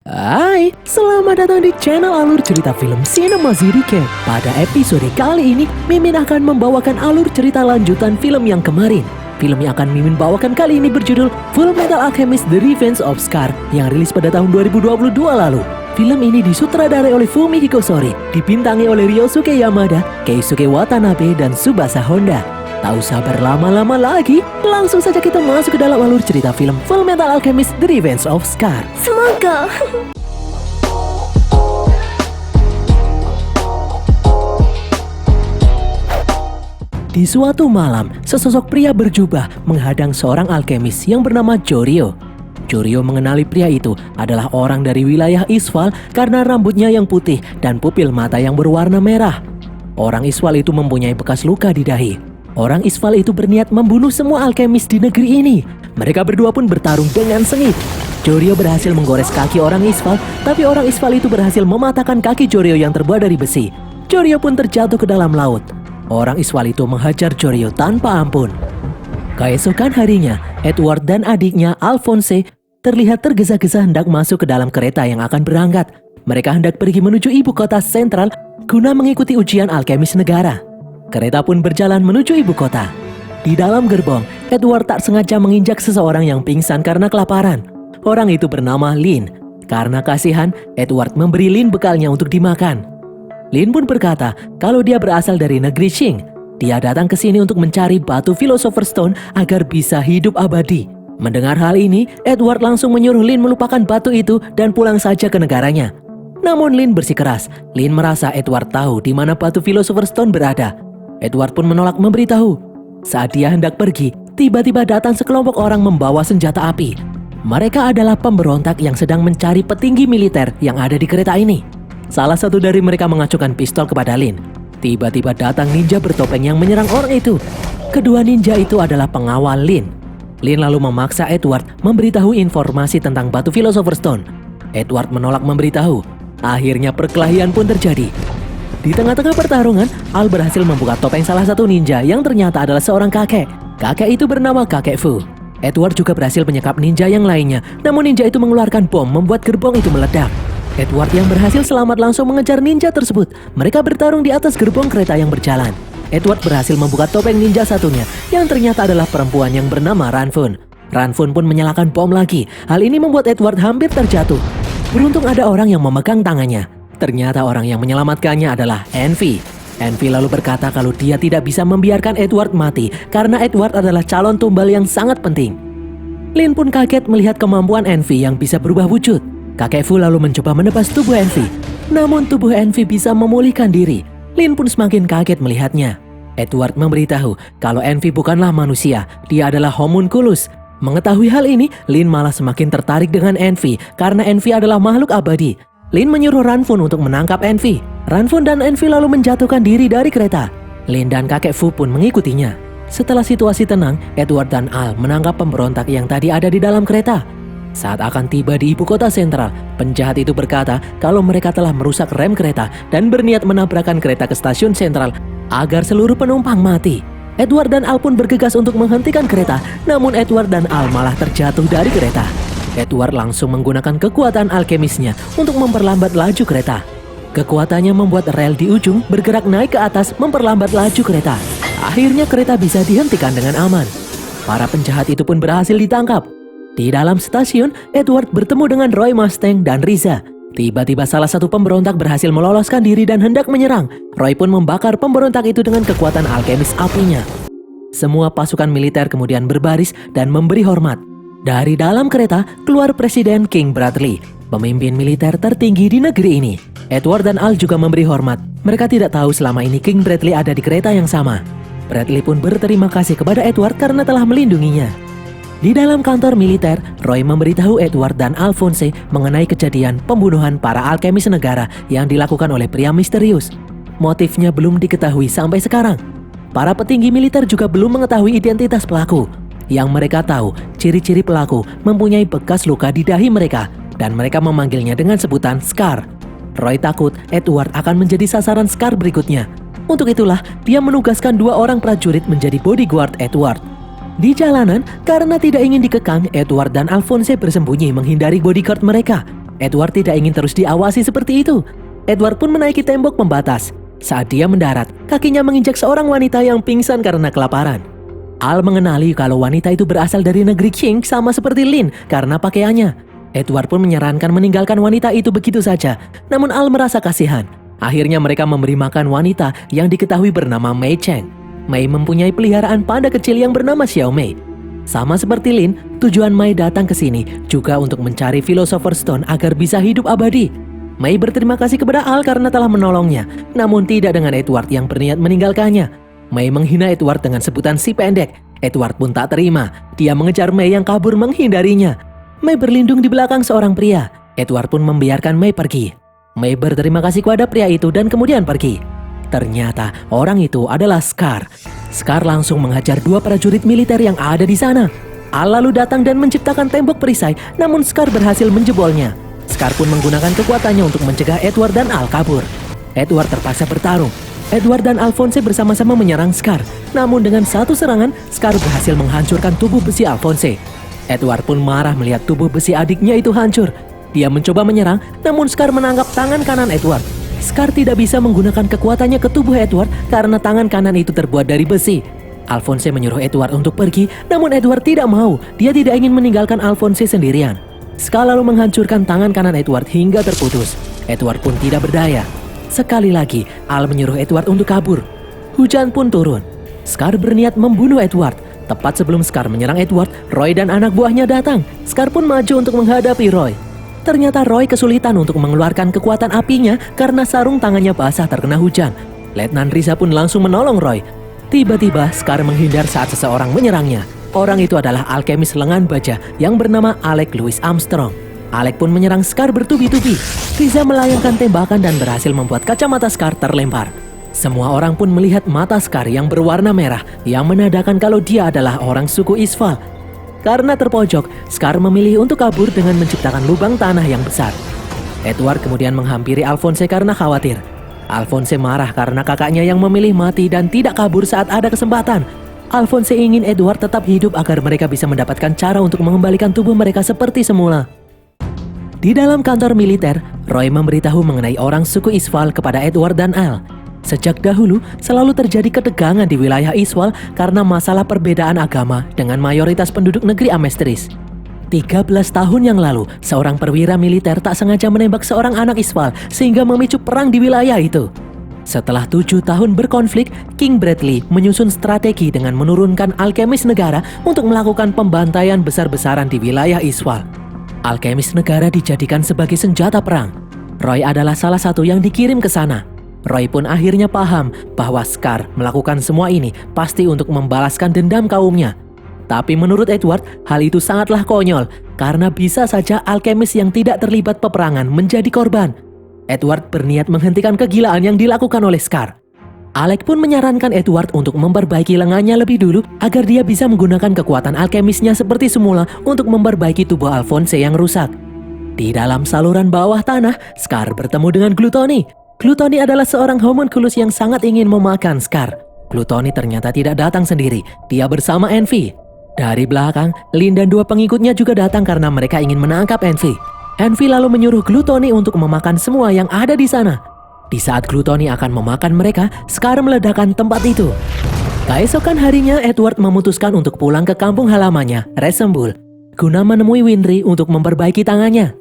Hai, selamat datang di channel alur cerita film Cinema Zirike. Pada episode kali ini, Mimin akan membawakan alur cerita lanjutan film yang kemarin. Film yang akan Mimin bawakan kali ini berjudul Full Metal Alchemist The Revenge of Scar yang rilis pada tahun 2022 lalu. Film ini disutradarai oleh Fumihiko Sori, dibintangi oleh Ryosuke Yamada, Keisuke Watanabe, dan Tsubasa Honda. Tak usah berlama-lama lagi, langsung saja kita masuk ke dalam alur cerita film Full Metal Alchemist The Revenge of Scar. Semoga. Di suatu malam, sesosok pria berjubah menghadang seorang alkemis yang bernama Jorio. Jorio mengenali pria itu adalah orang dari wilayah Isval karena rambutnya yang putih dan pupil mata yang berwarna merah. Orang Isval itu mempunyai bekas luka di dahi. Orang Isval itu berniat membunuh semua alkemis di negeri ini. Mereka berdua pun bertarung dengan sengit. Jorio berhasil menggores kaki orang Isval, tapi orang Isval itu berhasil mematahkan kaki Jorio yang terbuat dari besi. Jorio pun terjatuh ke dalam laut. Orang Isval itu menghajar Jorio tanpa ampun. Keesokan harinya, Edward dan adiknya Alphonse terlihat tergesa-gesa hendak masuk ke dalam kereta yang akan berangkat. Mereka hendak pergi menuju ibu kota sentral guna mengikuti ujian alkemis negara. Kereta pun berjalan menuju ibu kota. Di dalam gerbong, Edward tak sengaja menginjak seseorang yang pingsan karena kelaparan. Orang itu bernama Lin. Karena kasihan, Edward memberi Lin bekalnya untuk dimakan. Lin pun berkata kalau dia berasal dari negeri Qing. Dia datang ke sini untuk mencari batu Philosopher's Stone agar bisa hidup abadi. Mendengar hal ini, Edward langsung menyuruh Lin melupakan batu itu dan pulang saja ke negaranya. Namun Lin bersikeras. Lin merasa Edward tahu di mana batu Philosopher's Stone berada. Edward pun menolak memberitahu. Saat dia hendak pergi, tiba-tiba datang sekelompok orang membawa senjata api. Mereka adalah pemberontak yang sedang mencari petinggi militer yang ada di kereta ini. Salah satu dari mereka mengacungkan pistol kepada Lin. Tiba-tiba datang ninja bertopeng yang menyerang orang itu. Kedua ninja itu adalah pengawal Lin. Lin lalu memaksa Edward memberitahu informasi tentang batu Philosopher's Stone. Edward menolak memberitahu. Akhirnya perkelahian pun terjadi. Di tengah-tengah pertarungan, Al berhasil membuka topeng salah satu ninja yang ternyata adalah seorang kakek. Kakek itu bernama Kakek Fu. Edward juga berhasil menyekap ninja yang lainnya, namun ninja itu mengeluarkan bom membuat gerbong itu meledak. Edward yang berhasil selamat langsung mengejar ninja tersebut. Mereka bertarung di atas gerbong kereta yang berjalan. Edward berhasil membuka topeng ninja satunya, yang ternyata adalah perempuan yang bernama Ranfun. Ranfun pun menyalakan bom lagi. Hal ini membuat Edward hampir terjatuh. Beruntung ada orang yang memegang tangannya. Ternyata orang yang menyelamatkannya adalah Envy. Envy lalu berkata kalau dia tidak bisa membiarkan Edward mati karena Edward adalah calon tumbal yang sangat penting. Lin pun kaget melihat kemampuan Envy yang bisa berubah wujud. Kakek Fu lalu mencoba menebas tubuh Envy. Namun tubuh Envy bisa memulihkan diri. Lin pun semakin kaget melihatnya. Edward memberitahu kalau Envy bukanlah manusia, dia adalah homunculus. Mengetahui hal ini, Lin malah semakin tertarik dengan Envy karena Envy adalah makhluk abadi. Lin menyuruh Ranfun untuk menangkap Envy. Ranfun dan Envy lalu menjatuhkan diri dari kereta. Lin dan kakek Fu pun mengikutinya. Setelah situasi tenang, Edward dan Al menangkap pemberontak yang tadi ada di dalam kereta. Saat akan tiba di ibu kota sentral, penjahat itu berkata kalau mereka telah merusak rem kereta dan berniat menabrakkan kereta ke stasiun sentral agar seluruh penumpang mati. Edward dan Al pun bergegas untuk menghentikan kereta, namun Edward dan Al malah terjatuh dari kereta. Edward langsung menggunakan kekuatan alkemisnya untuk memperlambat laju kereta. Kekuatannya membuat rel di ujung bergerak naik ke atas memperlambat laju kereta. Akhirnya kereta bisa dihentikan dengan aman. Para penjahat itu pun berhasil ditangkap. Di dalam stasiun, Edward bertemu dengan Roy Mustang dan Riza. Tiba-tiba salah satu pemberontak berhasil meloloskan diri dan hendak menyerang. Roy pun membakar pemberontak itu dengan kekuatan alkemis apinya. Semua pasukan militer kemudian berbaris dan memberi hormat. Dari dalam kereta, keluar Presiden King Bradley, pemimpin militer tertinggi di negeri ini. Edward dan Al juga memberi hormat. Mereka tidak tahu selama ini King Bradley ada di kereta yang sama. Bradley pun berterima kasih kepada Edward karena telah melindunginya. Di dalam kantor militer, Roy memberitahu Edward dan Alphonse mengenai kejadian pembunuhan para alkemis negara yang dilakukan oleh pria misterius. Motifnya belum diketahui sampai sekarang. Para petinggi militer juga belum mengetahui identitas pelaku. Yang mereka tahu, ciri-ciri pelaku mempunyai bekas luka di dahi mereka dan mereka memanggilnya dengan sebutan Scar. Roy takut Edward akan menjadi sasaran Scar berikutnya. Untuk itulah, dia menugaskan 2 orang prajurit menjadi bodyguard Edward. Di jalanan, karena tidak ingin dikekang, Edward dan Alphonse bersembunyi menghindari bodyguard mereka. Edward tidak ingin terus diawasi seperti itu. Edward pun menaiki tembok pembatas. Saat dia mendarat, kakinya menginjak seorang wanita yang pingsan karena kelaparan. Al mengenali kalau wanita itu berasal dari negeri Qing sama seperti Lin karena pakaiannya. Edward pun menyarankan meninggalkan wanita itu begitu saja, namun Al merasa kasihan. Akhirnya mereka memberi makan wanita yang diketahui bernama Mei Cheng. Mei mempunyai peliharaan panda kecil yang bernama Xiao Mei. Sama seperti Lin, tujuan Mei datang ke sini juga untuk mencari Philosopher's Stone agar bisa hidup abadi. Mei berterima kasih kepada Al karena telah menolongnya, namun tidak dengan Edward yang berniat meninggalkannya. Mei menghina Edward dengan sebutan si pendek. Edward pun tak terima. Dia mengejar Mei yang kabur menghindarinya. Mei berlindung di belakang seorang pria. Edward pun membiarkan Mei pergi. Mei berterima kasih kepada pria itu dan kemudian pergi. Ternyata orang itu adalah Scar. Scar langsung menghajar dua prajurit militer yang ada di sana. Al lalu datang dan menciptakan tembok perisai, namun Scar berhasil menjebolnya. Scar pun menggunakan kekuatannya untuk mencegah Edward dan Al kabur. Edward terpaksa bertarung. Edward dan Alphonse bersama-sama menyerang Scar. Namun dengan satu serangan, Scar berhasil menghancurkan tubuh besi Alphonse. Edward pun marah melihat tubuh besi adiknya itu hancur. Dia mencoba menyerang, namun Scar menangkap tangan kanan Edward. Scar tidak bisa menggunakan kekuatannya ke tubuh Edward karena tangan kanan itu terbuat dari besi. Alphonse menyuruh Edward untuk pergi, namun Edward tidak mau. Dia tidak ingin meninggalkan Alphonse sendirian. Scar lalu menghancurkan tangan kanan Edward hingga terputus. Edward pun tidak berdaya. Sekali lagi, Al menyuruh Edward untuk kabur. Hujan pun turun. Scar berniat membunuh Edward. Tepat sebelum Scar menyerang Edward, Roy dan anak buahnya datang. Scar pun maju untuk menghadapi Roy. Ternyata Roy kesulitan untuk mengeluarkan kekuatan apinya karena sarung tangannya basah terkena hujan. Letnan Riza pun langsung menolong Roy. Tiba-tiba Scar menghindar saat seseorang menyerangnya. Orang itu adalah alkemis lengan baja yang bernama Alec Louis Armstrong. Alec pun menyerang Scar bertubi-tubi. Riza melayangkan tembakan dan berhasil membuat kacamata Scar terlempar. Semua orang pun melihat mata Scar yang berwarna merah yang menandakan kalau dia adalah orang suku Isval. Karena terpojok, Scar memilih untuk kabur dengan menciptakan lubang tanah yang besar. Edward kemudian menghampiri Alphonse karena khawatir. Alphonse marah karena kakaknya yang memilih mati dan tidak kabur saat ada kesempatan. Alphonse ingin Edward tetap hidup agar mereka bisa mendapatkan cara untuk mengembalikan tubuh mereka seperti semula. Di dalam kantor militer, Roy memberitahu mengenai orang suku Isval kepada Edward dan Al. Sejak dahulu, selalu terjadi ketegangan di wilayah Isval karena masalah perbedaan agama dengan mayoritas penduduk negeri Amestris. 13 tahun yang lalu, seorang perwira militer tak sengaja menembak seorang anak Isval sehingga memicu perang di wilayah itu. Setelah 7 tahun berkonflik, King Bradley menyusun strategi dengan menurunkan alkemis negara untuk melakukan pembantaian besar-besaran di wilayah Isval. Alkemis negara dijadikan sebagai senjata perang. Roy adalah salah satu yang dikirim ke sana. Roy pun akhirnya paham bahwa Scar melakukan semua ini pasti untuk membalaskan dendam kaumnya. Tapi menurut Edward, hal itu sangatlah konyol karena bisa saja alkemis yang tidak terlibat peperangan menjadi korban. Edward berniat menghentikan kegilaan yang dilakukan oleh Scar. Alec pun menyarankan Edward untuk memperbaiki lengannya lebih dulu agar dia bisa menggunakan kekuatan alkemisnya seperti semula untuk memperbaiki tubuh Alphonse yang rusak. Di dalam saluran bawah tanah, Scar bertemu dengan Gluttony. Gluttony adalah seorang homunculus yang sangat ingin memakan Scar. Gluttony ternyata tidak datang sendiri, dia bersama Envy. Dari belakang, Lin dan dua pengikutnya juga datang karena mereka ingin menangkap Envy. Envy lalu menyuruh Gluttony untuk memakan semua yang ada di sana. Di saat Gluttony akan memakan mereka, Scar meledakkan tempat itu. Keesokan harinya, Edward memutuskan untuk pulang ke kampung halamannya, Resembul, guna menemui Winry untuk memperbaiki tangannya.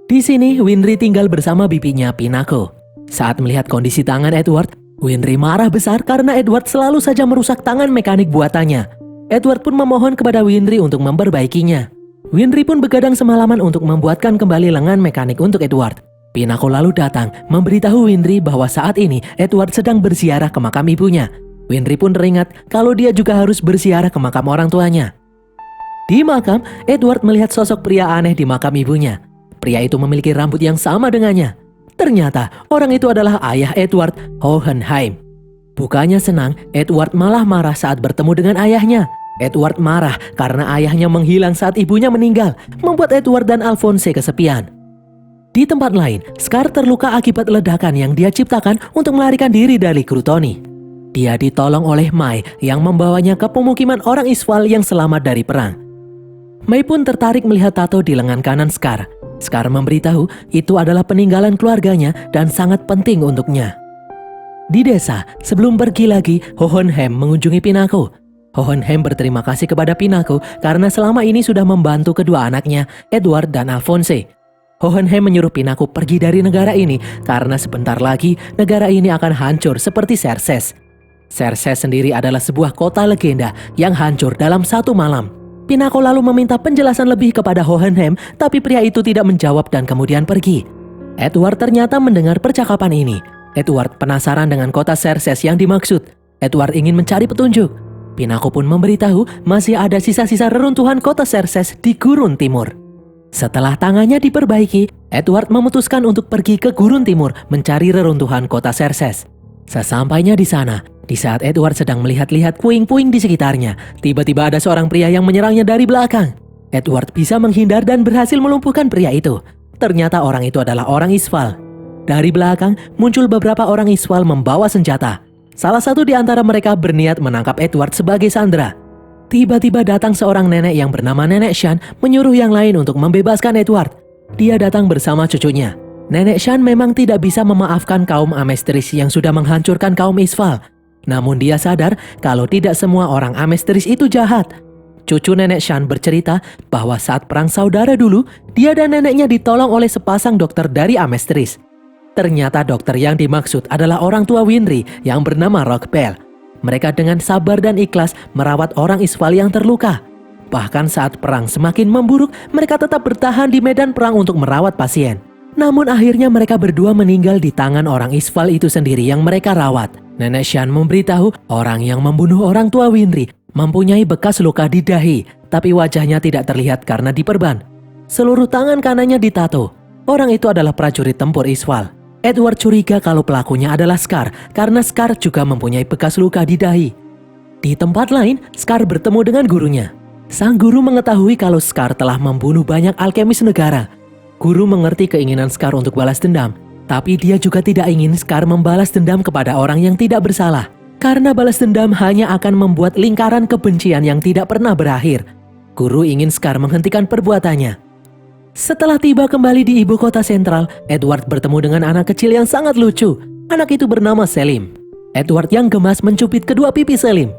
Di sini, Winry tinggal bersama bibinya, Pinako. Saat melihat kondisi tangan Edward, Winry marah besar karena Edward selalu saja merusak tangan mekanik buatannya. Edward pun memohon kepada Winry untuk memperbaikinya. Winry pun begadang semalaman untuk membuatkan kembali lengan mekanik untuk Edward. Pinako lalu datang memberitahu Winry bahwa saat ini Edward sedang berziarah ke makam ibunya. Winry pun teringat kalau dia juga harus berziarah ke makam orang tuanya. Di makam, Edward melihat sosok pria aneh di makam ibunya. Pria itu memiliki rambut yang sama dengannya. Ternyata orang itu adalah ayah Edward, Hohenheim. Bukannya senang, Edward malah marah saat bertemu dengan ayahnya. Edward marah karena ayahnya menghilang saat ibunya meninggal, membuat Edward dan Alphonse kesepian. Di tempat lain, Scar terluka akibat ledakan yang dia ciptakan untuk melarikan diri dari Gluttony. Dia ditolong oleh Mai yang membawanya ke pemukiman orang Isval yang selamat dari perang. Mai pun tertarik melihat tato di lengan kanan Scar. Scar memberitahu itu adalah peninggalan keluarganya dan sangat penting untuknya. Di desa, sebelum pergi lagi, Hohenheim mengunjungi Pinako. Hohenheim berterima kasih kepada Pinako karena selama ini sudah membantu kedua anaknya, Edward dan Alphonse. Hohenheim menyuruh Pinako pergi dari negara ini karena sebentar lagi negara ini akan hancur seperti Xerxes. Xerxes sendiri adalah sebuah kota legenda yang hancur dalam satu malam. Pinako lalu meminta penjelasan lebih kepada Hohenheim, tapi pria itu tidak menjawab dan kemudian pergi. Edward ternyata mendengar percakapan ini. Edward penasaran dengan kota Xerxes yang dimaksud. Edward ingin mencari petunjuk. Pinako pun memberitahu masih ada sisa-sisa reruntuhan kota Xerxes di Gurun Timur. Setelah tangannya diperbaiki, Edward memutuskan untuk pergi ke Gurun Timur mencari reruntuhan kota Xerxes. Sesampainya di sana, di saat Edward sedang melihat-lihat puing-puing di sekitarnya, tiba-tiba ada seorang pria yang menyerangnya dari belakang. Edward bisa menghindar dan berhasil melumpuhkan pria itu. Ternyata orang itu adalah orang Isval. Dari belakang, muncul beberapa orang Isval membawa senjata. Salah satu di antara mereka berniat menangkap Edward sebagai sandera. Tiba-tiba datang seorang nenek yang bernama Nenek Shan menyuruh yang lain untuk membebaskan Edward. Dia datang bersama cucunya. Nenek Shan memang tidak bisa memaafkan kaum Amestris yang sudah menghancurkan kaum Isval. Namun dia sadar kalau tidak semua orang Amestris itu jahat. Cucu Nenek Shan bercerita bahwa saat perang saudara dulu, dia dan neneknya ditolong oleh sepasang dokter dari Amestris. Ternyata dokter yang dimaksud adalah orang tua Winry yang bernama Rogbel. Mereka dengan sabar dan ikhlas merawat orang Isval yang terluka. Bahkan saat perang semakin memburuk, mereka tetap bertahan di medan perang untuk merawat pasien. Namun akhirnya mereka berdua meninggal di tangan orang Isval itu sendiri yang mereka rawat. Nenek Shan memberitahu orang yang membunuh orang tua Winry mempunyai bekas luka di dahi, tapi wajahnya tidak terlihat karena diperban. Seluruh tangan kanannya ditato. Orang itu adalah prajurit tempur Isval. Edward curiga kalau pelakunya adalah Scar karena Scar juga mempunyai bekas luka di dahi. Di tempat lain, Scar bertemu dengan gurunya. Sang guru mengetahui kalau Scar telah membunuh banyak alkemis negara. Guru mengerti keinginan Scar untuk balas dendam, tapi dia juga tidak ingin Scar membalas dendam kepada orang yang tidak bersalah. Karena balas dendam hanya akan membuat lingkaran kebencian yang tidak pernah berakhir. Guru ingin Scar menghentikan perbuatannya. Setelah tiba kembali di ibu kota sentral, Edward bertemu dengan anak kecil yang sangat lucu. Anak itu bernama Selim. Edward yang gemas mencubit kedua pipi Selim.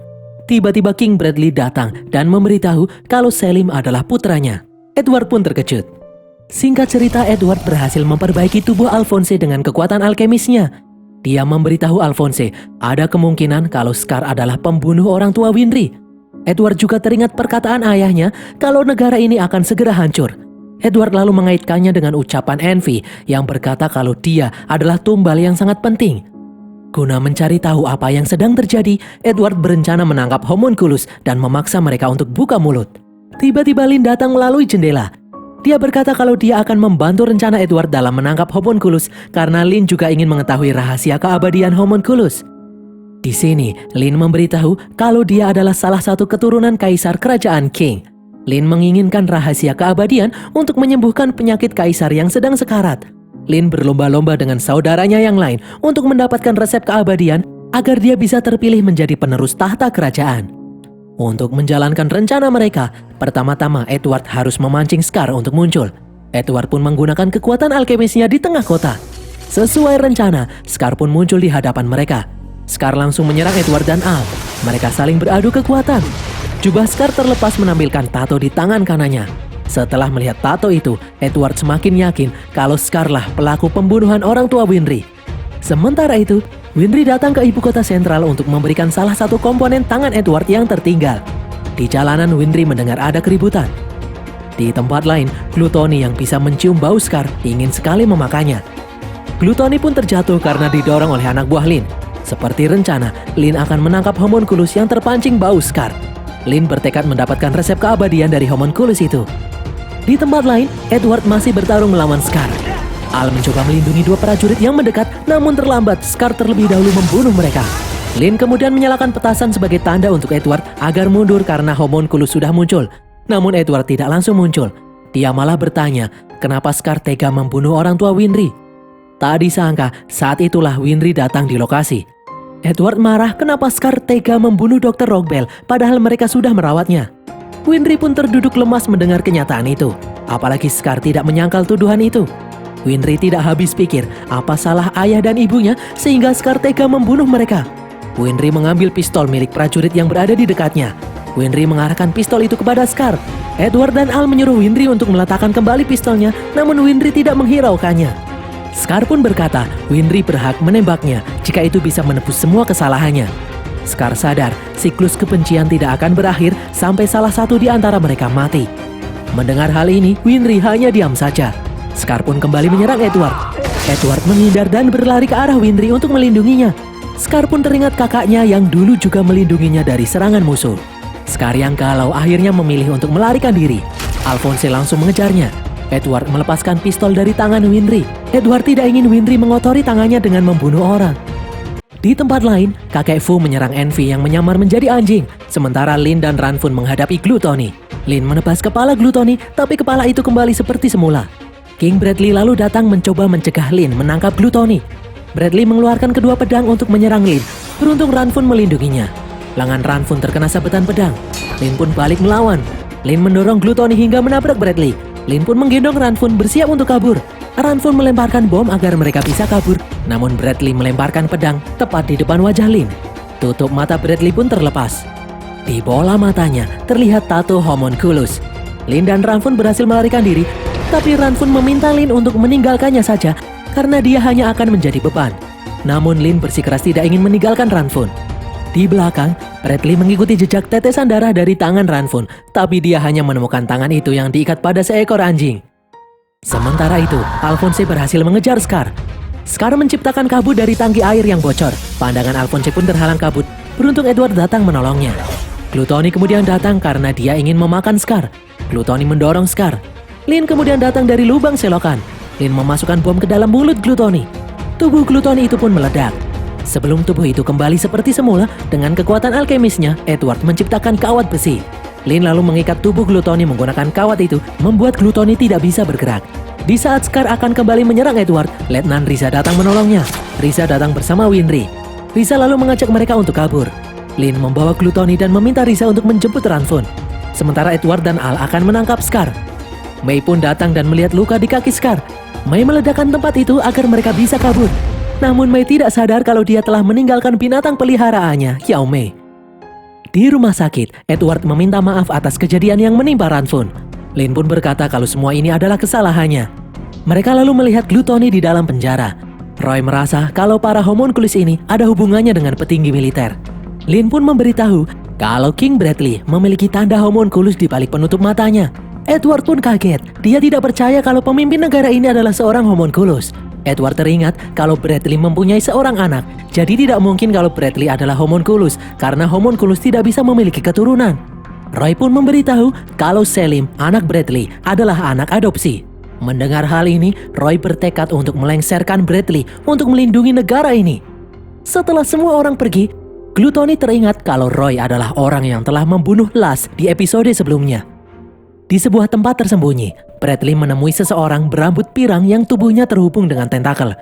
Tiba-tiba King Bradley datang dan memberitahu kalau Selim adalah putranya. Edward pun terkejut. Singkat cerita, Edward berhasil memperbaiki tubuh Alphonse dengan kekuatan alkemisnya. Dia memberitahu Alphonse ada kemungkinan kalau Scar adalah pembunuh orang tua Winry. Edward juga teringat perkataan ayahnya kalau negara ini akan segera hancur. Edward lalu mengaitkannya dengan ucapan Envy yang berkata kalau dia adalah tumbal yang sangat penting. Guna mencari tahu apa yang sedang terjadi, Edward berencana menangkap homunculus dan memaksa mereka untuk buka mulut. Tiba-tiba Lin datang melalui jendela. Dia berkata kalau dia akan membantu rencana Edward dalam menangkap homunculus karena Lin juga ingin mengetahui rahasia keabadian homunculus. Di sini, Lin memberitahu kalau dia adalah salah satu keturunan kaisar kerajaan King. Lin menginginkan rahasia keabadian untuk menyembuhkan penyakit kaisar yang sedang sekarat. Lin berlomba-lomba dengan saudaranya yang lain untuk mendapatkan resep keabadian agar dia bisa terpilih menjadi penerus tahta kerajaan. Untuk menjalankan rencana mereka, pertama-tama Edward harus memancing Scar untuk muncul. Edward pun menggunakan kekuatan alkemisnya di tengah kota. Sesuai rencana, Scar pun muncul di hadapan mereka. Scar langsung menyerang Edward dan Al. Mereka saling beradu kekuatan. Jubah Scar terlepas menampilkan tato di tangan kanannya. Setelah melihat tato itu, Edward semakin yakin kalau Scar lah pelaku pembunuhan orang tua Winry. Sementara itu, Winry datang ke ibu kota sentral untuk memberikan salah satu komponen tangan Edward yang tertinggal. Di jalanan, Winry mendengar ada keributan. Di tempat lain, Gluttony yang bisa mencium bau Scar ingin sekali memakannya. Gluttony pun terjatuh karena didorong oleh anak buah Lin. Seperti rencana, Lin akan menangkap homunculus yang terpancing bau Scar. Lin bertekad mendapatkan resep keabadian dari homunculus itu. Di tempat lain, Edward masih bertarung melawan Scar. Al mencoba melindungi dua prajurit yang mendekat, namun terlambat. Scar terlebih dahulu membunuh mereka. Lin kemudian menyalakan petasan sebagai tanda untuk Edward agar mundur karena homunculus sudah muncul. Namun Edward tidak langsung muncul. Dia malah bertanya, kenapa Scar tega membunuh orang tua Winry. Tak disangka, saat itulah Winry datang di lokasi. Edward marah kenapa Scar tega membunuh Dr. Rogbel padahal mereka sudah merawatnya. Winry pun terduduk lemas mendengar kenyataan itu. Apalagi Scar tidak menyangkal tuduhan itu. Winry tidak habis pikir apa salah ayah dan ibunya sehingga Scar tega membunuh mereka. Winry mengambil pistol milik prajurit yang berada di dekatnya. Winry mengarahkan pistol itu kepada Scar. Edward dan Al menyuruh Winry untuk meletakkan kembali pistolnya, namun Winry tidak menghiraukannya. Scar pun berkata Winry berhak menembaknya jika itu bisa menebus semua kesalahannya. Scar sadar siklus kebencian tidak akan berakhir sampai salah satu di antara mereka mati. Mendengar hal ini, Winry hanya diam saja. Scar pun kembali menyerang Edward. Edward menghindar dan berlari ke arah Winry untuk melindunginya. Scar pun teringat kakaknya yang dulu juga melindunginya dari serangan musuh. Scar yang galau akhirnya memilih untuk melarikan diri. Alphonse langsung mengejarnya. Edward melepaskan pistol dari tangan Winry. Edward tidak ingin Winry mengotori tangannya dengan membunuh orang. Di tempat lain, kakek Fu menyerang Envy yang menyamar menjadi anjing, sementara Lin dan Ranfun menghadapi Gluttony. Lin menebas kepala Gluttony, tapi kepala itu kembali seperti semula. King Bradley lalu datang mencoba mencegah Lin menangkap Gluttony. Bradley mengeluarkan kedua pedang untuk menyerang Lin. Beruntung Ranfun melindunginya. Lengan Ranfun terkena sabetan pedang. Lin pun balik melawan. Lin mendorong Gluttony hingga menabrak Bradley. Lin pun menggendong Ranfun bersiap untuk kabur. Ranfun melemparkan bom agar mereka bisa kabur, namun Bradley melemparkan pedang tepat di depan wajah Lin. Tutup mata Bradley pun terlepas. Di bola matanya terlihat tato homunculus. Lin dan Ranfun berhasil melarikan diri, tapi Ranfun meminta Lin untuk meninggalkannya saja karena dia hanya akan menjadi beban. Namun Lin bersikeras tidak ingin meninggalkan Ranfun. Di belakang, Bradley mengikuti jejak tetesan darah dari tangan Ranfun, tapi dia hanya menemukan tangan itu yang diikat pada seekor anjing. Sementara itu, Alphonse berhasil mengejar Scar. Scar menciptakan kabut dari tangki air yang bocor. Pandangan Alphonse pun terhalang kabut. Beruntung Edward datang menolongnya. Gluttony kemudian datang karena dia ingin memakan Scar. Gluttony mendorong Scar. Lin kemudian datang dari lubang selokan. Lin memasukkan bom ke dalam mulut Gluttony. Tubuh Gluttony itu pun meledak. Sebelum tubuh itu kembali seperti semula, dengan kekuatan alkemisnya, Edward menciptakan kawat besi. Lin lalu mengikat tubuh Gluttony menggunakan kawat itu, membuat Gluttony tidak bisa bergerak. Di saat Scar akan kembali menyerang Edward, Letnan Riza datang menolongnya. Riza datang bersama Winry. Riza lalu mengajak mereka untuk kabur. Lin membawa Gluttony dan meminta Riza untuk menjemput Ranfun. Sementara Edward dan Al akan menangkap Scar. Mei pun datang dan melihat luka di kaki Scar. Mei meledakkan tempat itu agar mereka bisa kabur. Namun Mei tidak sadar kalau dia telah meninggalkan binatang peliharaannya, Xiao Mei. Di rumah sakit, Edward meminta maaf atas kejadian yang menimpa Ranfun. Lin pun berkata kalau semua ini adalah kesalahannya. Mereka lalu melihat Gluttony di dalam penjara. Roy merasa kalau para homunculus ini ada hubungannya dengan petinggi militer. Lin pun memberitahu kalau King Bradley memiliki tanda homunculus di balik penutup matanya. Edward pun kaget. Dia tidak percaya kalau pemimpin negara ini adalah seorang homunculus. Edward teringat kalau Bradley mempunyai seorang anak, jadi tidak mungkin kalau Bradley adalah homunculus karena homunculus tidak bisa memiliki keturunan. Roy pun memberitahu kalau Selim, anak Bradley, adalah anak adopsi. Mendengar hal ini, Roy bertekad untuk melengsarkan Bradley untuk melindungi negara ini. Setelah semua orang pergi, Gluttony teringat kalau Roy adalah orang yang telah membunuh Las di episode sebelumnya. Di sebuah tempat tersembunyi, Bradley menemui seseorang berambut pirang yang tubuhnya terhubung dengan tentakel.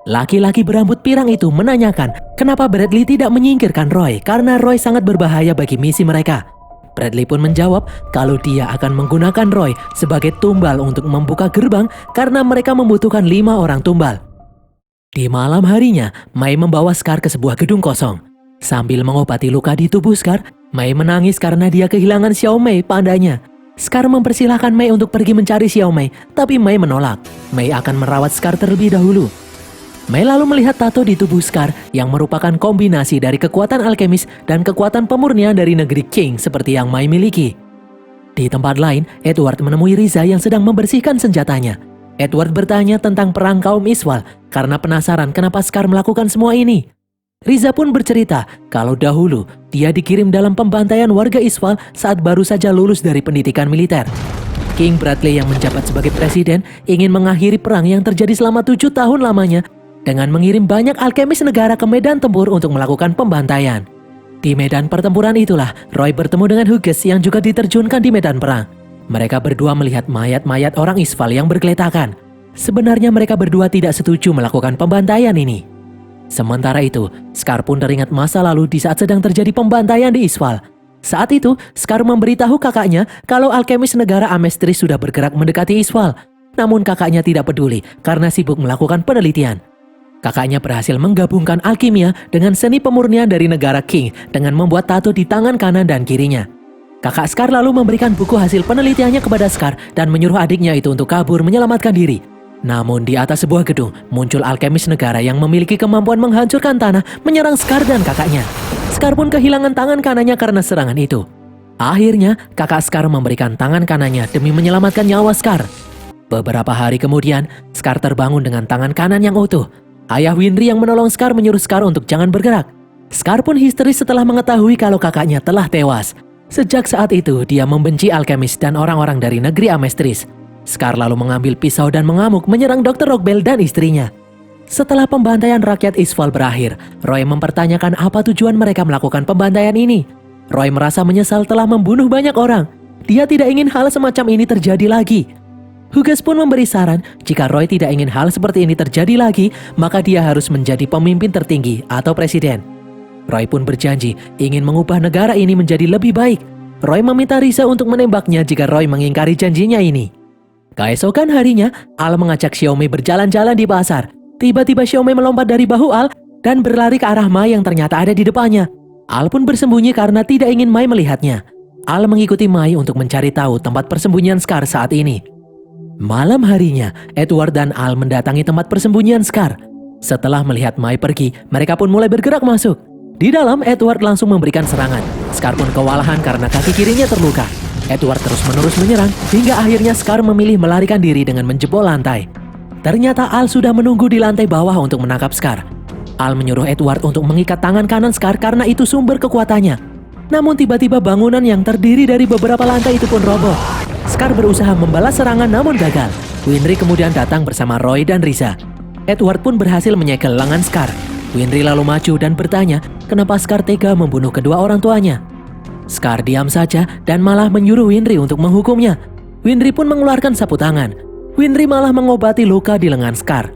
Laki-laki berambut pirang itu menanyakan kenapa Bradley tidak menyingkirkan Roy karena Roy sangat berbahaya bagi misi mereka. Bradley pun menjawab kalau dia akan menggunakan Roy sebagai tumbal untuk membuka gerbang karena mereka membutuhkan 5 orang tumbal. Di malam harinya, Mei membawa Scar ke sebuah gedung kosong. Sambil mengobati luka di tubuh Scar, Mei menangis karena dia kehilangan Xiao Mei padanya. Scar mempersilahkan Mei untuk pergi mencari Xiao Mei, tapi Mei menolak. Mei akan merawat Scar terlebih dahulu. Mei lalu melihat tato di tubuh Scar yang merupakan kombinasi dari kekuatan alkemis dan kekuatan pemurnian dari negeri Qing seperti yang Mei miliki. Di tempat lain, Edward menemui Riza yang sedang membersihkan senjatanya. Edward bertanya tentang perang kaum Iswal karena penasaran kenapa Scar melakukan semua ini. Riza pun bercerita kalau dahulu dia dikirim dalam pembantaian warga Iswal saat baru saja lulus dari pendidikan militer. King Bradley yang menjabat sebagai presiden ingin mengakhiri perang yang terjadi selama 7 tahun lamanya dengan mengirim banyak alkemis negara ke medan tempur untuk melakukan pembantaian. Di medan pertempuran itulah Roy bertemu dengan Hughes yang juga diterjunkan di medan perang. Mereka berdua melihat mayat-mayat orang Iswal yang bergeletakan. Sebenarnya mereka berdua tidak setuju melakukan pembantaian ini. Sementara itu, Scar pun teringat masa lalu di saat sedang terjadi pembantaian di Iswal. Saat itu, Scar memberitahu kakaknya kalau alkemis negara Amestris sudah bergerak mendekati Isval. Namun kakaknya tidak peduli karena sibuk melakukan penelitian. Kakaknya berhasil menggabungkan alkimia dengan seni pemurnian dari negara King dengan membuat tato di tangan kanan dan kirinya. Kakak Scar lalu memberikan buku hasil penelitiannya kepada Scar dan menyuruh adiknya itu untuk kabur menyelamatkan diri. Namun di atas sebuah gedung muncul alkemis negara yang memiliki kemampuan menghancurkan tanah menyerang Scar dan kakaknya. Scar pun kehilangan tangan kanannya karena serangan itu. Akhirnya kakak Scar memberikan tangan kanannya demi menyelamatkan nyawa Scar. Beberapa hari kemudian Scar terbangun dengan tangan kanan yang utuh. Ayah Winry yang menolong Scar menyuruh Scar untuk jangan bergerak. Scar pun histeris setelah mengetahui kalau kakaknya telah tewas. Sejak saat itu dia membenci alkemis dan orang-orang dari negeri Amestris. Scar lalu mengambil pisau dan mengamuk menyerang Dr. Rockbell dan istrinya. Setelah pembantaian rakyat Isval berakhir, Roy mempertanyakan apa tujuan mereka melakukan pembantaian ini. Roy merasa menyesal telah membunuh banyak orang. Dia tidak ingin hal semacam ini terjadi lagi. Hugas pun memberi saran jika Roy tidak ingin hal seperti ini terjadi lagi, maka dia harus menjadi pemimpin tertinggi atau presiden. Roy pun berjanji ingin mengubah negara ini menjadi lebih baik. Roy meminta Risa untuk menembaknya jika Roy mengingkari janjinya ini. Keesokan harinya, Al mengajak Xiaomei berjalan-jalan di pasar. Tiba-tiba Xiaomei melompat dari bahu Al dan berlari ke arah Mai yang ternyata ada di depannya. Al pun bersembunyi karena tidak ingin Mai melihatnya. Al mengikuti Mai untuk mencari tahu tempat persembunyian Scar saat ini. Malam harinya, Edward dan Al mendatangi tempat persembunyian Scar. Setelah melihat Mai pergi, mereka pun mulai bergerak masuk. Di dalam, Edward langsung memberikan serangan. Scar pun kewalahan karena kaki kirinya terluka. Edward terus-menerus menyerang hingga akhirnya Scar memilih melarikan diri dengan menjebol lantai. Ternyata Al sudah menunggu di lantai bawah untuk menangkap Scar. Al menyuruh Edward untuk mengikat tangan kanan Scar karena itu sumber kekuatannya. Namun tiba-tiba bangunan yang terdiri dari beberapa lantai itu pun roboh. Scar berusaha membalas serangan namun gagal. Winry kemudian datang bersama Roy dan Risa. Edward pun berhasil menyegel lengan Scar. Winry lalu maju dan bertanya kenapa Scar tega membunuh kedua orang tuanya. Scar diam saja dan malah menyuruh Winry untuk menghukumnya. Winry pun mengeluarkan sapu tangan. Winry malah mengobati luka di lengan Scar.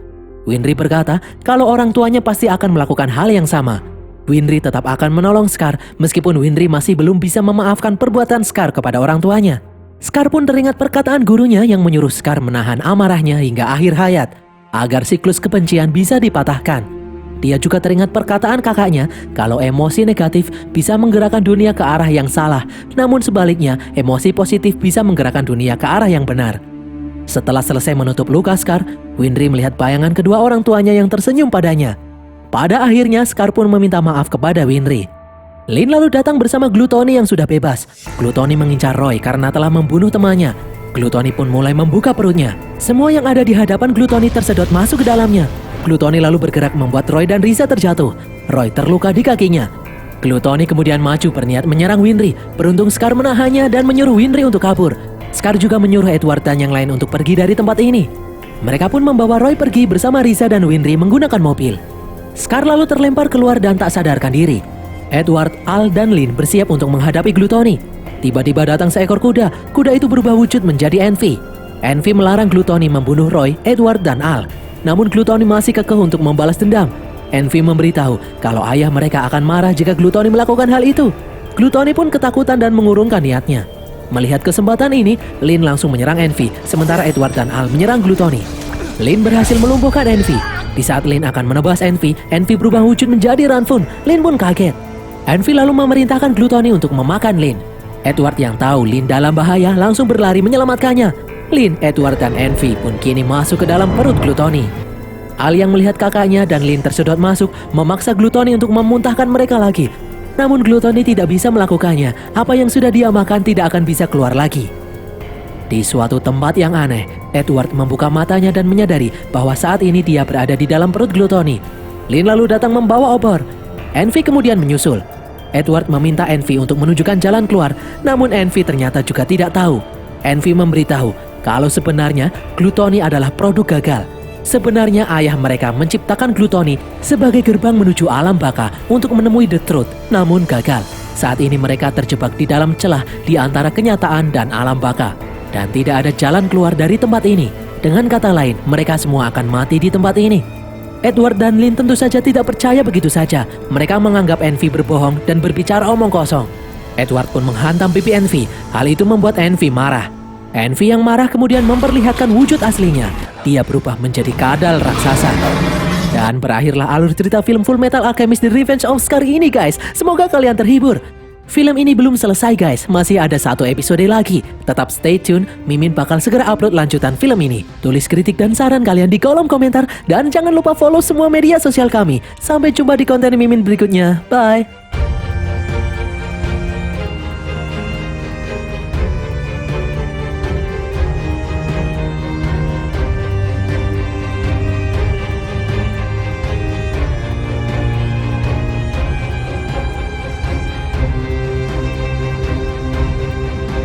Winry berkata kalau orang tuanya pasti akan melakukan hal yang sama. Winry tetap akan menolong Scar meskipun Winry masih belum bisa memaafkan perbuatan Scar kepada orang tuanya. Scar pun teringat perkataan gurunya yang menyuruh Scar menahan amarahnya hingga akhir hayat agar siklus kebencian bisa dipatahkan. Dia juga teringat perkataan kakaknya kalau emosi negatif bisa menggerakkan dunia ke arah yang salah, namun sebaliknya emosi positif bisa menggerakkan dunia ke arah yang benar. Setelah selesai menutup luka Scar, Winry melihat bayangan kedua orang tuanya yang tersenyum padanya. Pada akhirnya Scar pun meminta maaf kepada Winry. Lin lalu datang bersama Gluttony yang sudah bebas. Gluttony mengincar Roy karena telah membunuh temannya. Gluttony pun mulai membuka perutnya. Semua yang ada di hadapan Gluttony tersedot masuk ke dalamnya. Gluttony lalu bergerak membuat Roy dan Risa terjatuh. Roy terluka di kakinya. Gluttony kemudian maju berniat menyerang Winry. Beruntung Scar menahannya dan menyuruh Winry untuk kabur. Scar juga menyuruh Edward dan yang lain untuk pergi dari tempat ini. Mereka pun membawa Roy pergi bersama Risa dan Winry menggunakan mobil. Scar lalu terlempar keluar dan tak sadarkan diri. Edward, Al, dan Lin bersiap untuk menghadapi Gluttony. Tiba-tiba datang seekor kuda. Kuda itu berubah wujud menjadi Envy. Envy melarang Gluttony membunuh Roy, Edward, dan Al. Namun Gluttony masih kekeh untuk membalas dendam. Envy memberitahu kalau ayah mereka akan marah jika Gluttony melakukan hal itu. Gluttony pun ketakutan dan mengurungkan niatnya. Melihat kesempatan ini, Lin langsung menyerang Envy, sementara Edward dan Al menyerang Gluttony. Lin berhasil melumpuhkan Envy. Di saat Lin akan menebas Envy berubah wujud menjadi Ranfun. Lin pun kaget. Envy lalu memerintahkan Gluttony untuk memakan Lin. Edward yang tahu Lin dalam bahaya langsung berlari menyelamatkannya. Lin, Edward, dan Envy pun kini masuk ke dalam perut Gluttony. Al yang melihat kakaknya dan Lin tersedot masuk memaksa Gluttony untuk memuntahkan mereka lagi. Namun Gluttony tidak bisa melakukannya. Apa yang sudah dia makan tidak akan bisa keluar lagi. Di suatu tempat yang aneh, Edward membuka matanya dan menyadari bahwa saat ini dia berada di dalam perut Gluttony. Lin lalu datang membawa obor. Envy kemudian menyusul. Edward meminta Envy untuk menunjukkan jalan keluar, namun Envy ternyata juga tidak tahu. Envy memberitahu kalau sebenarnya Gluttony adalah produk gagal. Sebenarnya ayah mereka menciptakan Gluttony sebagai gerbang menuju alam baka untuk menemui The Truth, namun gagal. Saat ini mereka terjebak di dalam celah di antara kenyataan dan alam baka. Dan tidak ada jalan keluar dari tempat ini. Dengan kata lain, mereka semua akan mati di tempat ini. Edward dan Lin tentu saja tidak percaya begitu saja. Mereka menganggap Envy berbohong dan berbicara omong kosong. Edward pun menghantam pipi Envy. Hal itu membuat Envy marah. Envy yang marah kemudian memperlihatkan wujud aslinya. Dia berubah menjadi kadal raksasa. Dan berakhirlah alur cerita film Full Metal Alchemist The Revenge of Scar ini guys. Semoga kalian terhibur. Film ini belum selesai guys, masih ada 1 episode lagi. Tetap stay tune, Mimin bakal segera upload lanjutan film ini. Tulis kritik dan saran kalian di kolom komentar. Dan jangan lupa follow semua media sosial kami. Sampai jumpa di konten Mimin berikutnya. Bye!